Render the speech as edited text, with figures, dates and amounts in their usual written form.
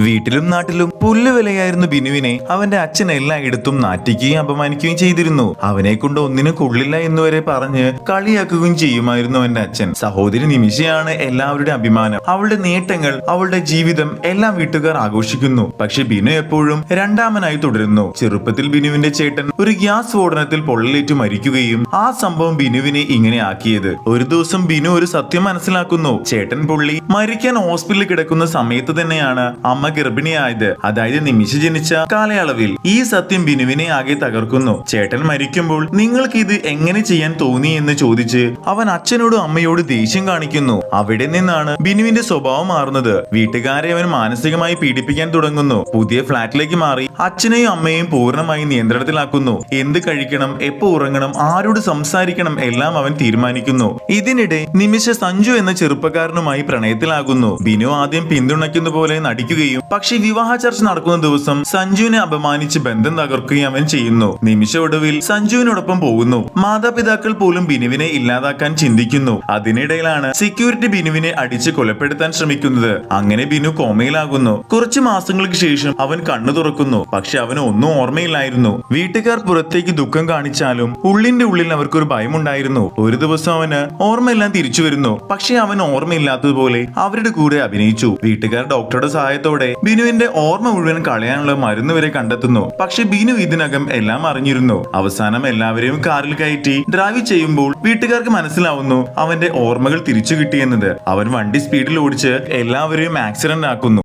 വീട്ടിലും നാട്ടിലും പുല്ലുവിലയായിരുന്നു ബിനുവിനെ അവന്റെ അച്ഛൻ എല്ലായിടത്തും നാറ്റിക്കുകയും അപമാനിക്കുകയും ചെയ്തിരുന്നു. അവനെ കൊണ്ട് ഒന്നിനും കൊള്ളില്ല എന്നുവരെ പറഞ്ഞ് കളിയാക്കുകയും ചെയ്യുമായിരുന്നു അവന്റെ അച്ഛൻ. സഹോദരി നിമിഷയാണ് എല്ലാവരുടെ അഭിമാനം. അവളുടെ നേട്ടങ്ങൾ, അവളുടെ ജീവിതം എല്ലാം വീട്ടുകാർ ആഘോഷിക്കുന്നു. പക്ഷെ ബിനു എപ്പോഴും രണ്ടാമനായി തുടരുന്നു. ചെറുപ്പത്തിൽ ബിനുവിന്റെ ചേട്ടൻ ഒരു ഗ്യാസ് സ്ഫോടനത്തിൽ പൊള്ളലേറ്റു മരിക്കുകയും ആ സംഭവം ബിനുവിനെ ഇങ്ങനെ ആക്കിയത്. ഒരു ദിവസം ബിനു ഒരു സത്യം മനസ്സിലാക്കുന്നു. ചേട്ടൻ പുള്ളി മരിക്കാൻ ഹോസ്പിറ്റലിൽ കിടക്കുന്ന സമയത്ത് തന്നെയാണ് അമ്മ ഗർഭിണിയായത്. അതായത് നിമിഷ ജനിച്ച കാലയളവിൽ. ഈ സത്യം ബിനുവിനെ ആകെ തകർക്കുന്നു. ചേട്ടൻ മരിക്കുമ്പോൾ നിങ്ങൾക്ക് ഇത് എങ്ങനെ ചെയ്യാൻ തോന്നി എന്ന് ചോദിച്ച് അവൻ അച്ഛനോടും അമ്മയോട് ദേഷ്യം കാണിക്കുന്നു. അവിടെ നിന്നാണ് ബിനുവിന്റെ സ്വഭാവം മാറുന്നത്. വീട്ടുകാരെ അവൻ മാനസികമായി പീഡിപ്പിക്കാൻ തുടങ്ങുന്നു. പുതിയ ഫ്ളാറ്റിലേക്ക് മാറി അച്ഛനെയും അമ്മയെയും പൂർണ്ണമായി നിയന്ത്രണത്തിലാക്കുന്നു. എന്ത് കഴിക്കണം, എപ്പോ ഉറങ്ങണം, ആരോട് സംസാരിക്കണം എല്ലാം അവൻ തീരുമാനിക്കുന്നു. ഇതിനിടെ നിമിഷ സഞ്ജു എന്ന ചെറുപ്പക്കാരനുമായി പ്രണയത്തിലാകുന്നു. ബിനു ആദ്യം പിന്തുണയ്ക്കുന്ന പോലെ നടിക്കുകയും പക്ഷെ വിവാഹ ചർച്ച നടക്കുന്ന ദിവസം സഞ്ജുവിനെ അപമാനിച്ച് ബന്ധം തകർക്കുകയും അവൻ ചെയ്യുന്നു. നിമിഷ ഒടുവിൽ സഞ്ജുവിനോടൊപ്പം പോകുന്നു. മാതാപിതാക്കൾ പോലും ബിനുവിനെ ഇല്ലാതാക്കാൻ ചിന്തിക്കുന്നു. അതിനിടയിലാണ് സെക്യൂരിറ്റി ബിനുവിനെ അടിച്ച് കൊലപ്പെടുത്താൻ ശ്രമിക്കുന്നത്. അങ്ങനെ ബിനു കോമയിലാകുന്നു. കുറച്ചു മാസങ്ങൾക്ക് ശേഷം അവൻ കണ്ണു തുറക്കുന്നു. പക്ഷെ അവന് ഒന്നും ഓർമ്മയില്ലായിരുന്നു. വീട്ടുകാർ പുറത്തേക്ക് ദുഃഖം കാണിച്ചാലും ഉള്ളിന്റെ ഉള്ളിൽ അവർക്കൊരു ഭയമുണ്ടായിരുന്നു. ഒരു ദിവസം അവന് ഓർമ്മയെല്ലാം തിരിച്ചു വരുന്നു. പക്ഷെ അവൻ ഓർമ്മയില്ലാത്തതുപോലെ അവരുടെ കൂടെ അഭിനയിച്ചു. വീട്ടുകാർ ഡോക്ടറുടെ സഹായത്തോടെ ബിനുവിന്റെ ഓർമ്മ മുഴുവൻ കളയാനുള്ള മരുന്ന് വരെ കണ്ടെത്തുന്നു. പക്ഷെ ബിനു ഇതിനകം എല്ലാം അറിഞ്ഞിരുന്നു. അവസാനം എല്ലാവരെയും കാറിൽ കയറ്റി ഡ്രൈവ് ചെയ്യുമ്പോൾ വീട്ടുകാർക്ക് മനസ്സിലാവുന്നു അവന്റെ ഓർമ്മകൾ തിരിച്ചു കിട്ടിയെന്നത്. അവൻ വണ്ടി സ്പീഡിൽ ഓടിച്ച് എല്ലാവരെയും ആക്സിഡന്റ് ആക്കുന്നു.